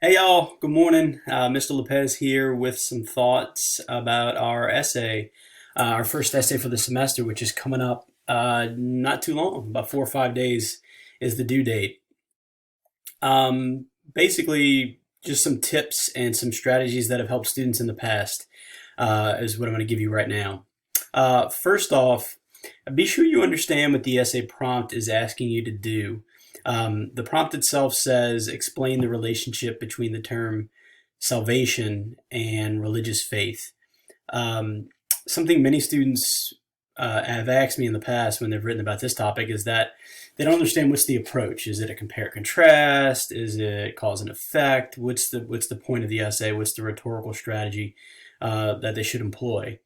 Hey y'all, good morning. Mr. Lapeze here with some thoughts about our essay, our first essay for the semester, which is coming up not too long, about 4 or 5 days is the due date. Basically, just some tips and some strategies that have helped students in the past is what I'm going to give you right now. First off, be sure you understand what the essay prompt is asking you to do. The prompt itself says explain the relationship between the term salvation and religious faith. Um, Something many students have asked me in the past when they've written about this topic is that they don't understand what's the approach. Is it a compare contrast? Is it cause and effect? What's the point of the essay? What's the rhetorical strategy that they should employ?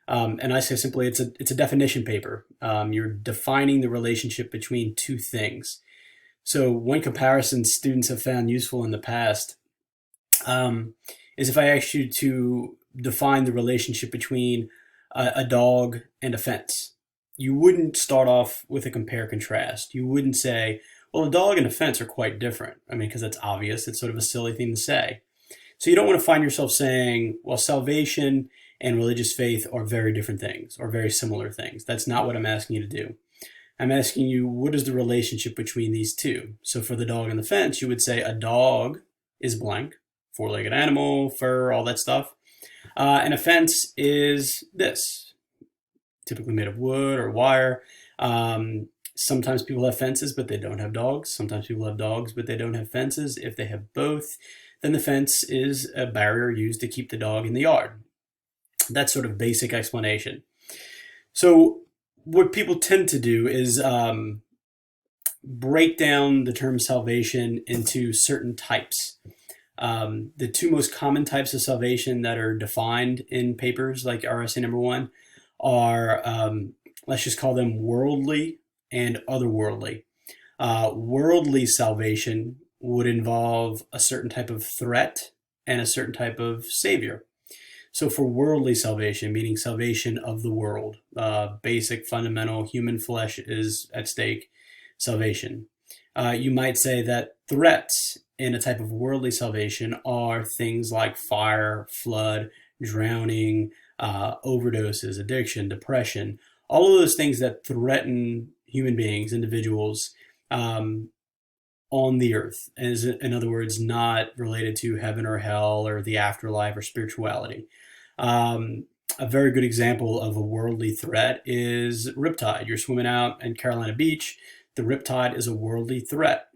And I say simply, it's a definition paper. You're defining the relationship between two things. So one comparison students have found useful in the past is if I asked you to define the relationship between a dog and a fence. You wouldn't start off with a compare contrast. You wouldn't say, well, a dog and a fence are quite different. I mean, because that's obvious. It's sort of a silly thing to say. So you don't want to find yourself saying, well, salvation and religious faith are very different things or very similar things. That's not what I'm asking you to do. I'm asking you, what is the relationship between these two? So for the dog and the fence, you would say a dog is blank, four-legged animal, fur, all that stuff. And a fence is this, typically made of wood or wire. Sometimes people have fences, but they don't have dogs. Sometimes people have dogs, but they don't have fences. If they have both, then the fence is a barrier used to keep the dog in the yard. That's sort of basic explanation. So what people tend to do is break down the term salvation into certain types. The two most common types of salvation that are defined in papers like RSA number one are, let's just call them worldly and otherworldly. Worldly salvation would involve a certain type of threat and a certain type of savior. So for worldly salvation, meaning salvation of the world, basic, fundamental, human flesh is at stake, salvation. You might say that threats in a type of worldly salvation are things like fire, flood, drowning, overdoses, addiction, depression, all of those things that threaten human beings, individuals, on the earth, as in other words, not related to heaven or hell or the afterlife or spirituality. A very good example of a worldly threat is riptide. You're swimming out in Carolina Beach. The riptide is a worldly threat.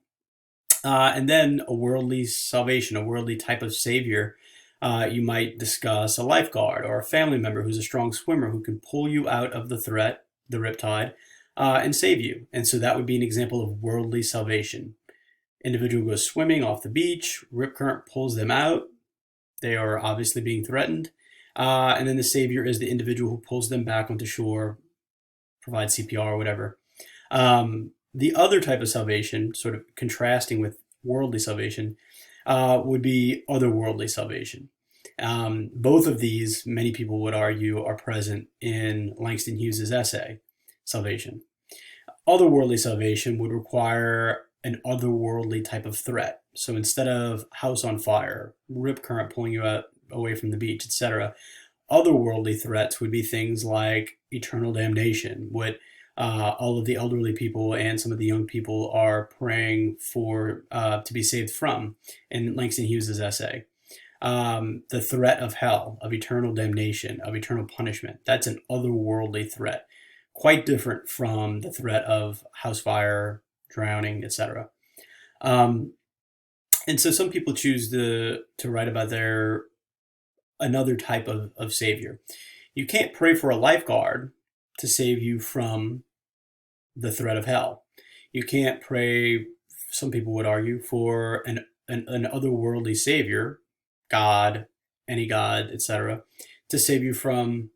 And then a worldly salvation, a worldly type of savior. You might discuss a lifeguard or a family member who's a strong swimmer who can pull you out of the threat, the riptide, and save you. And so that would be an example of worldly salvation. Individual goes swimming off the beach, rip current pulls them out. They are obviously being threatened. And then the savior is the individual who pulls them back onto shore, provides CPR or whatever. The other type of salvation, sort of contrasting with worldly salvation, would be otherworldly salvation. Both of these, many people would argue, are present in Langston Hughes's essay, Salvation. Otherworldly salvation would require an otherworldly type of threat. So instead of house on fire, rip current pulling you out away from the beach, etc., otherworldly threats would be things like eternal damnation, what all of the elderly people and some of the young people are praying for to be saved from in Langston Hughes's essay. The threat of hell, of eternal damnation, of eternal punishment, that's an otherworldly threat, quite different from the threat of house fire, drowning, etc. And so some people choose to write about another type of savior. You can't pray for a lifeguard to save you from the threat of hell. You can't pray, some people would argue, for an otherworldly savior, God, any God, etc., to save you from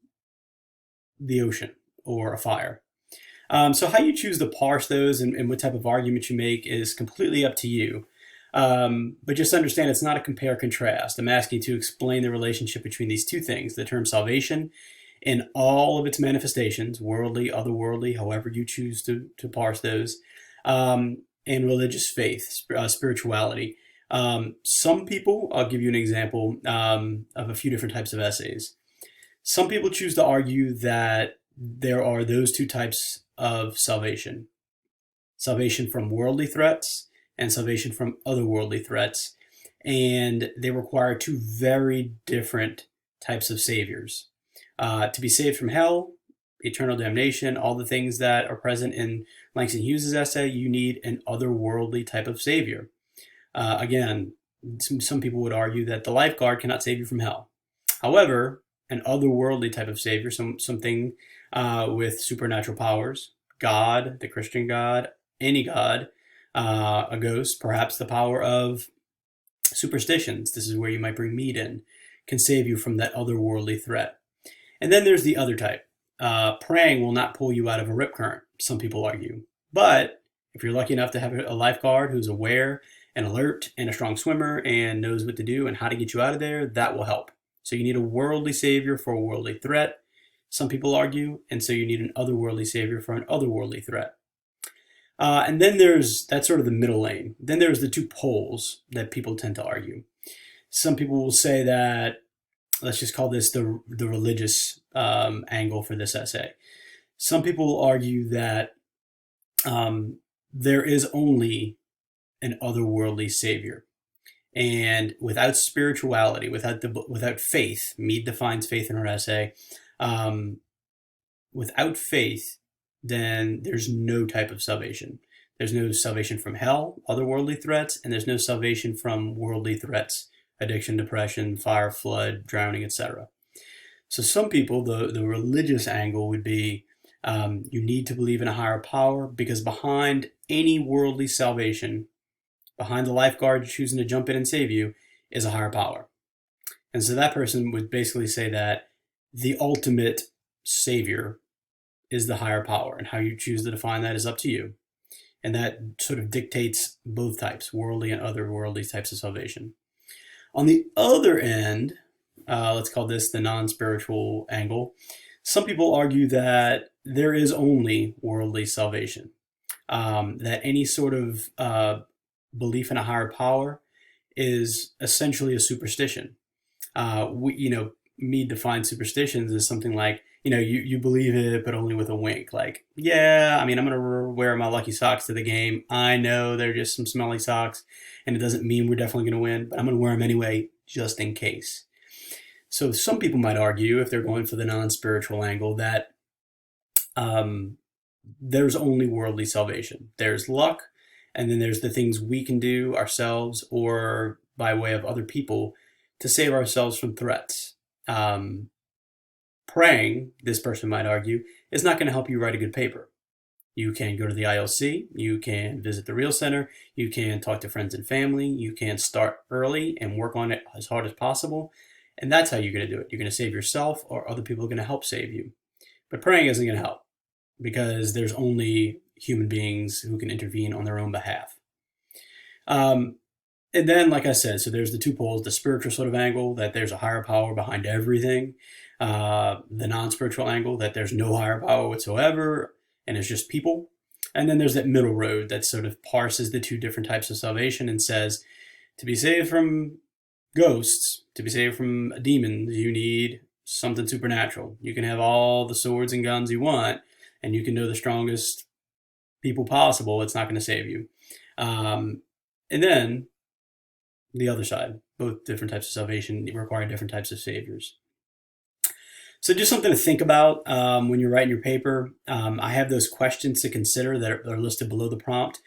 the ocean or a fire. So how you choose to parse those and what type of argument you make is completely up to you. But just understand it's not a compare contrast. I'm asking you to explain the relationship between these two things, the term salvation in all of its manifestations, worldly, otherworldly, however you choose to parse those, and religious faith, spirituality. Some people, I'll give you an example of a few different types of essays. Some people choose to argue that there are those two types of salvation: salvation from worldly threats and salvation from otherworldly threats. And they require two very different types of saviors. To be saved from hell, eternal damnation, all the things that are present in Langston Hughes' essay, you need an otherworldly type of savior. Again, some people would argue that the lifeguard cannot save you from hell. However, an otherworldly type of savior, something with supernatural powers, God, the Christian God, any God, a ghost, perhaps the power of superstitions, this is where you might bring meat in, can save you from that otherworldly threat. And then there's the other type. Praying will not pull you out of a rip current, some people argue. But if you're lucky enough to have a lifeguard who's aware and alert and a strong swimmer and knows what to do and how to get you out of there, that will help. So you need a worldly savior for a worldly threat, some people argue, and so you need an otherworldly savior for an otherworldly threat. And then that's sort of the middle lane. Then there's the two poles that people tend to argue. Some people will say that, let's just call this the religious angle for this essay. Some people will argue that there is only an otherworldly savior. And without spirituality, without faith, Mead defines faith in her essay, without faith, then there's no type of salvation. There's no salvation from hell, otherworldly threats, and there's no salvation from worldly threats: addiction, depression, fire, flood, drowning, etc. So some people, the religious angle would be, you need to believe in a higher power, because behind any worldly salvation, behind the lifeguard choosing to jump in and save you, is a higher power. And so that person would basically say that the ultimate savior is the higher power, and how you choose to define that is up to you. And that sort of dictates both types, worldly and otherworldly types of salvation. On the other end, let's call this the non-spiritual angle, some people argue that there is only worldly salvation, that any sort of belief in a higher power is essentially a superstition. Mead defines superstitions as something like, you believe it, but only with a wink. Like, yeah, I'm going to wear my lucky socks to the game. I know they're just some smelly socks, and it doesn't mean we're definitely going to win, but I'm going to wear them anyway, just in case. So some people might argue, if they're going for the non-spiritual angle, that there's only worldly salvation. There's luck, and then there's the things we can do ourselves or by way of other people to save ourselves from threats. Praying, this person might argue, is not going to help you write a good paper. You can go to the ILC, you can visit the Real Center, you can talk to friends and family, you can start early and work on it as hard as possible, and that's how you're going to do it. You're going to save yourself, or other people are going to help save you. But praying isn't going to help, because there's only human beings who can intervene on their own behalf. And then, like I said, so there's the two poles: the spiritual sort of angle, that there's a higher power behind everything; the non-spiritual angle, that there's no higher power whatsoever, and it's just people. And then there's that middle road that sort of parses the two different types of salvation and says, to be saved from ghosts, to be saved from demons, you need something supernatural. You can have all the swords and guns you want, and you can know the strongest people possible. It's not going to save you. And then the other side, both different types of salvation require different types of saviors. So just something to think about when you're writing your paper. I have those questions to consider that are listed below the prompt.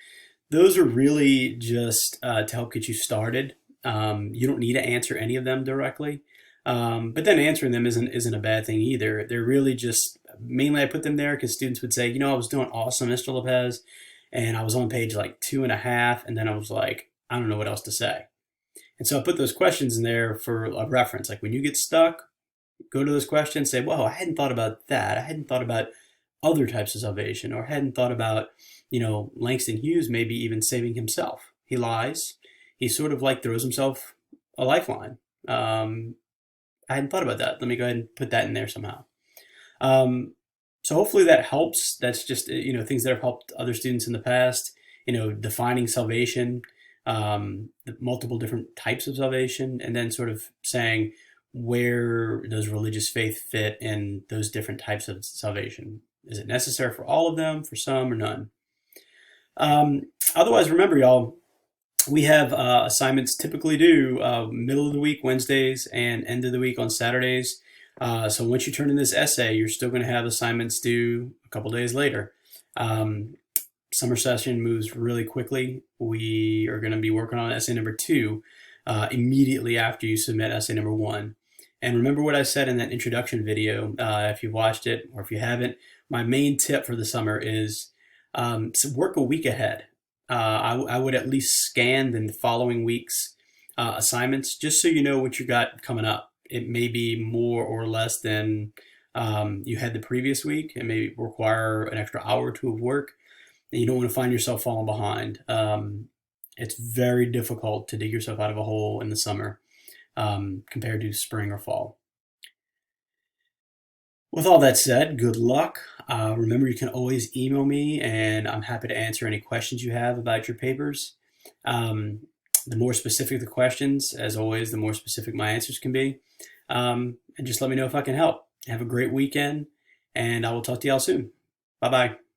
Those are really just to help get you started. You don't need to answer any of them directly, but then answering them isn't a bad thing either. They're really just, mainly I put them there because students would say, I was doing awesome, Mr. Lapeze, and I was on page like 2.5, and then I was like, I don't know what else to say. And so I put those questions in there for a reference. Like when you get stuck, go to those questions, say, whoa, I hadn't thought about that. I hadn't thought about other types of salvation, or hadn't thought about, Langston Hughes maybe even saving himself. He lies. He sort of like throws himself a lifeline. I hadn't thought about that. Let me go ahead and put that in there somehow. So hopefully that helps. That's just, things that have helped other students in the past, defining salvation, the multiple different types of salvation, and then sort of saying where does religious faith fit in those different types of salvation? Is it necessary for all of them, for some, or none? Otherwise, remember, y'all, we have assignments typically due middle of the week, Wednesdays, and end of the week on Saturdays. So once you turn in this essay, you're still going to have assignments due a couple days later. Summer session moves really quickly. We are going to be working on essay number 2 immediately after you submit essay number 1. And remember what I said in that introduction video, if you watched it or if you haven't, my main tip for the summer is to work a week ahead. I would at least scan the following week's assignments just so you know what you got coming up. It may be more or less than you had the previous week. It may require an extra hour or 2 of work. And you don't want to find yourself falling behind. It's very difficult to dig yourself out of a hole in the summer compared to spring or fall. With all that said, good luck. Remember, you can always email me, and I'm happy to answer any questions you have about your papers. The more specific the questions, as always, the more specific my answers can be. And just let me know if I can help. Have a great weekend, and I will talk to y'all soon. Bye-bye.